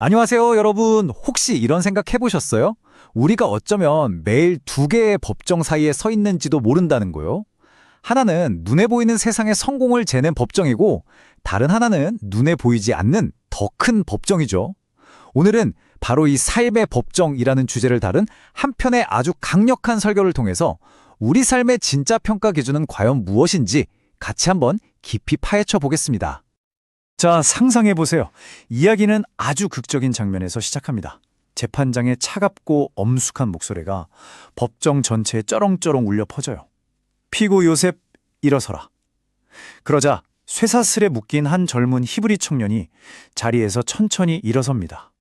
안녕하세요, 여러분. 혹시 이런 생각 해보셨어요? 우리가 어쩌면 매일 두 개의 법정 사이에 서 있는지도 모른다는 거요. 하나는 눈에 보이는 세상의 성공을 재는 법정이고, 다른 하나는 눈에 보이지 않는 더 큰 법정이죠. 오늘은 바로 이 삶의 법정이라는 주제를 다룬 한 편의 아주 강력한 설교를 통해서 우리 삶의 진짜 평가 기준은 과연 무엇인지 같이 한번 깊이 파헤쳐 보겠습니다. 자, 상상해보세요. 이야기는 아주 극적인 장면에서 시작합니다. 재판장의 차갑고 엄숙한 목소리가 법정 전체에 쩌렁쩌렁 울려 퍼져요. 피고 요셉, 일어서라. 그러자 쇠사슬에 묶인 한 젊은 히브리 청년이 자리에서 천천히 일어섭니다.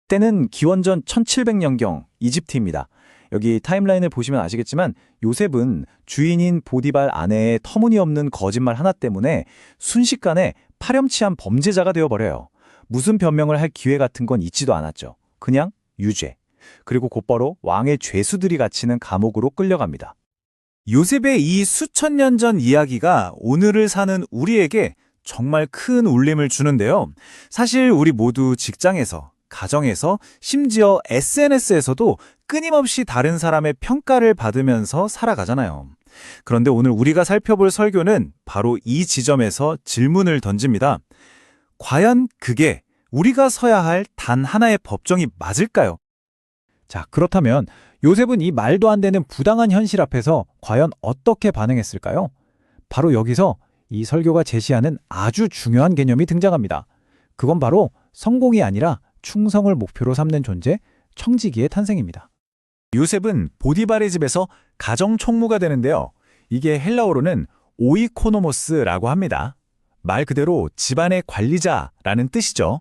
때는 기원전 1700년경 이집트입니다. 여기 타임라인을 보시면 아시겠지만 요셉은 주인인 보디발 아내의 터무니없는 거짓말 하나 때문에 순식간에 파렴치한 범죄자가 되어버려요. 무슨 변명을 할 기회 같은 건 있지도 않았죠. 그냥 유죄. 그리고 곧바로 왕의 죄수들이 갇히는 감옥으로 끌려갑니다. 요셉의 이 수천 년 전 이야기가 오늘을 사는 우리에게 정말 큰 울림을 주는데요. 사실 우리 모두 직장에서, 가정에서, 심지어 SNS에서도 끊임없이 다른 사람의 평가를 받으면서 살아가잖아요. 그런데 오늘 우리가 살펴볼 설교는 바로 이 지점에서 질문을 던집니다. 과연 그게 우리가 서야 할 단 하나의 법정이 맞을까요? 자, 그렇다면 요셉은 이 말도 안 되는 부당한 현실 앞에서 과연 어떻게 반응했을까요? 바로 여기서 이 설교가 제시하는 아주 중요한 개념이 등장합니다. 그건 바로 성공이 아니라 충성을 목표로 삼는 존재, 청지기의 탄생입니다. 요셉은 보디발의 집에서 가정 총무가 되는데요. 이게 헬라어로는 오이코노모스라고 합니다. 말 그대로 집안의 관리자라는 뜻이죠.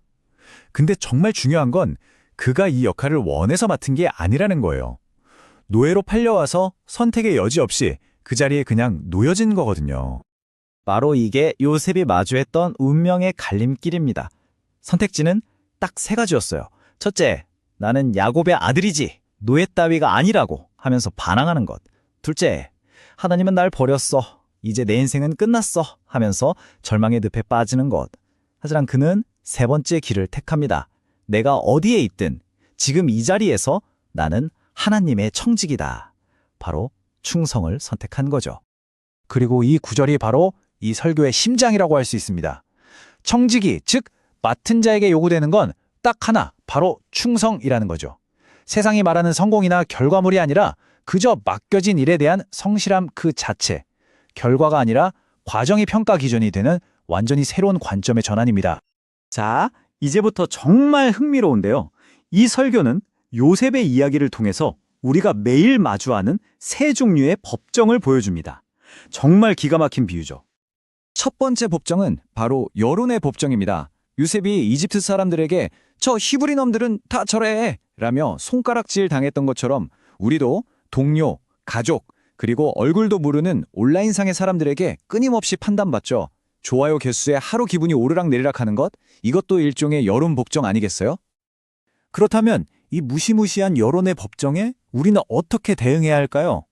근데 정말 중요한 건 그가 이 역할을 원해서 맡은 게 아니라는 거예요. 노예로 팔려와서 선택의 여지 없이 그 자리에 그냥 놓여진 거거든요. 바로 이게 요셉이 마주했던 운명의 갈림길입니다. 선택지는 딱 세 가지였어요. 첫째, 나는 야곱의 아들이지 노예 따위가 아니라고 하면서 반항하는 것. 둘째, 하나님은 날 버렸어. 이제 내 인생은 끝났어 하면서 절망의 늪에 빠지는 것. 하지만 그는 세 번째 길을 택합니다. 내가 어디에 있든 지금 이 자리에서 나는 하나님의 청직이다. 바로 충성을 선택한 거죠. 그리고 이 구절이 바로 이 설교의 심장이라고 할 수 있습니다. 청지기, 즉 맡은 자에게 요구되는 건 딱 하나, 바로 충성이라는 거죠. 세상이 말하는 성공이나 결과물이 아니라 그저 맡겨진 일에 대한 성실함 그 자체, 결과가 아니라 과정이 평가 기준이 되는 완전히 새로운 관점의 전환입니다. 자, 이제부터 정말 흥미로운데요. 이 설교는 요셉의 이야기를 통해서 우리가 매일 마주하는 세 종류의 법정을 보여줍니다. 정말 기가 막힌 비유죠. 첫 번째 법정은 바로 여론의 법정입니다. 요셉이 이집트 사람들에게 저 히브리 놈들은 다 저래 라며 손가락질 당했던 것처럼 우리도 동료, 가족, 그리고 얼굴도 모르는 온라인상의 사람들에게 끊임없이 판단받죠. 좋아요 개수에 하루 기분이 오르락내리락 하는 것, 이것도 일종의 여론 복종 아니겠어요? 그렇다면 이 무시무시한 여론의 법정에 우리는 어떻게 대응해야 할까요?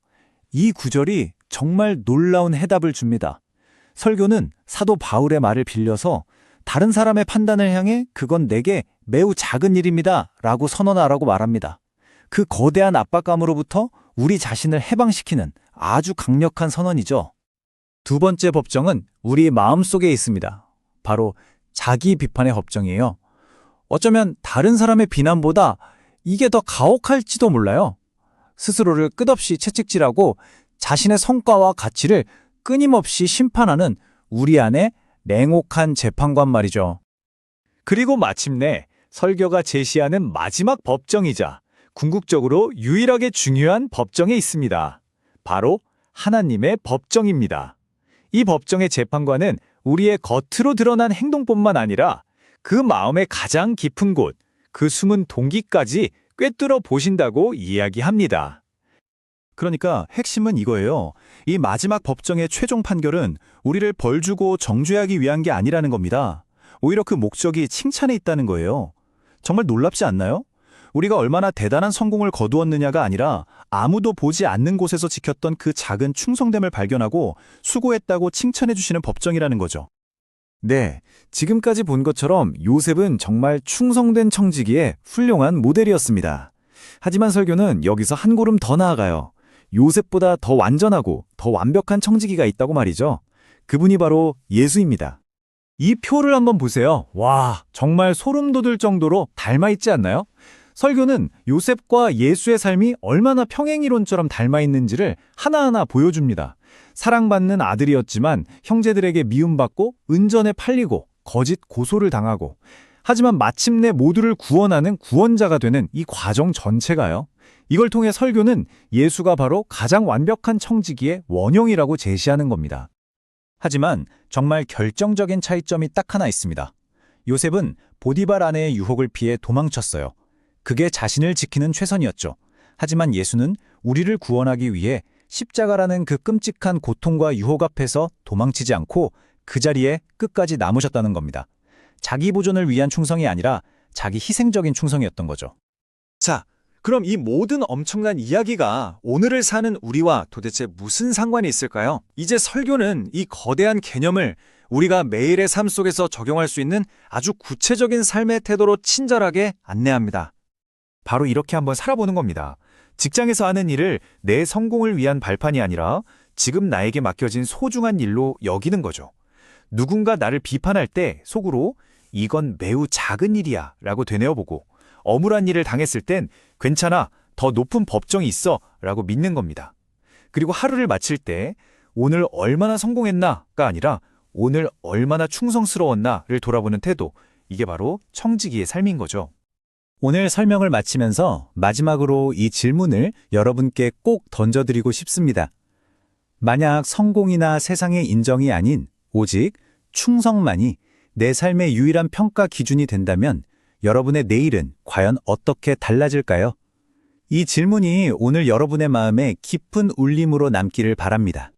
이 구절이 정말 놀라운 해답을 줍니다. 설교는 사도 바울의 말을 빌려서 다른 사람의 판단을 향해 그건 내게 매우 작은 일입니다 라고 선언하라고 말합니다. 그 거대한 압박감으로부터 우리 자신을 해방시키는 아주 강력한 선언이죠. 두 번째 법정은 우리 마음속에 있습니다. 바로 자기 비판의 법정이에요. 어쩌면 다른 사람의 비난보다 이게 더 가혹할지도 몰라요. 스스로를 끝없이 채찍질하고 자신의 성과와 가치를 끊임없이 심판하는 우리 안에 냉혹한 재판관 말이죠. 그리고 마침내 설교가 제시하는 마지막 법정이자 궁극적으로 유일하게 중요한 법정에 있습니다. 바로 하나님의 법정입니다. 이 법정의 재판관은 우리의 겉으로 드러난 행동뿐만 아니라 그 마음의 가장 깊은 곳, 그 숨은 동기까지 꿰뚫어 보신다고 이야기합니다. 그러니까 핵심은 이거예요. 이 마지막 법정의 최종 판결은 우리를 벌주고 정죄하기 위한 게 아니라는 겁니다. 오히려 그 목적이 칭찬에 있다는 거예요. 정말 놀랍지 않나요? 우리가 얼마나 대단한 성공을 거두었느냐가 아니라 아무도 보지 않는 곳에서 지켰던 그 작은 충성됨을 발견하고 수고했다고 칭찬해 주시는 법정이라는 거죠. 네, 지금까지 본 것처럼 요셉은 정말 충성된 청지기의 훌륭한 모델이었습니다. 하지만 설교는 여기서 한 걸음 더 나아가요. 요셉보다 더 완전하고 더 완벽한 청지기가 있다고 말이죠. 그분이 바로 예수입니다. 이 표를 한번 보세요. 와, 정말 소름 돋을 정도로 닮아 있지 않나요? 설교는 요셉과 예수의 삶이 얼마나 평행이론처럼 닮아 있는지를 하나하나 보여줍니다. 사랑받는 아들이었지만 형제들에게 미움받고 은전에 팔리고 거짓 고소를 당하고, 하지만 마침내 모두를 구원하는 구원자가 되는 이 과정 전체가요. 이걸 통해 설교는 예수가 바로 가장 완벽한 청지기의 원형이라고 제시하는 겁니다. 하지만 정말 결정적인 차이점이 딱 하나 있습니다. 요셉은 보디발 아내의 유혹을 피해 도망쳤어요. 그게 자신을 지키는 최선이었죠. 하지만 예수는 우리를 구원하기 위해 십자가라는 그 끔찍한 고통과 유혹 앞에서 도망치지 않고 그 자리에 끝까지 남으셨다는 겁니다. 자기 보존을 위한 충성이 아니라 자기 희생적인 충성이었던 거죠. 자, 그럼 이 모든 엄청난 이야기가 오늘을 사는 우리와 도대체 무슨 상관이 있을까요? 이제 설교는 이 거대한 개념을 우리가 매일의 삶 속에서 적용할 수 있는 아주 구체적인 삶의 태도로 친절하게 안내합니다. 바로 이렇게 한번 살아보는 겁니다. 직장에서 하는 일을 내 성공을 위한 발판이 아니라 지금 나에게 맡겨진 소중한 일로 여기는 거죠. 누군가 나를 비판할 때 속으로 이건 매우 작은 일이야 라고 되뇌어보고, 억울한 일을 당했을 땐 괜찮아, 더 높은 법정이 있어 라고 믿는 겁니다. 그리고 하루를 마칠 때 오늘 얼마나 성공했나가 아니라 오늘 얼마나 충성스러웠나를 돌아보는 태도, 이게 바로 청지기의 삶인 거죠. 오늘 설명을 마치면서 마지막으로 이 질문을 여러분께 꼭 던져드리고 싶습니다. 만약 성공이나 세상의 인정이 아닌 오직 충성만이 내 삶의 유일한 평가 기준이 된다면 여러분의 내일은 과연 어떻게 달라질까요? 이 질문이 오늘 여러분의 마음에 깊은 울림으로 남기를 바랍니다.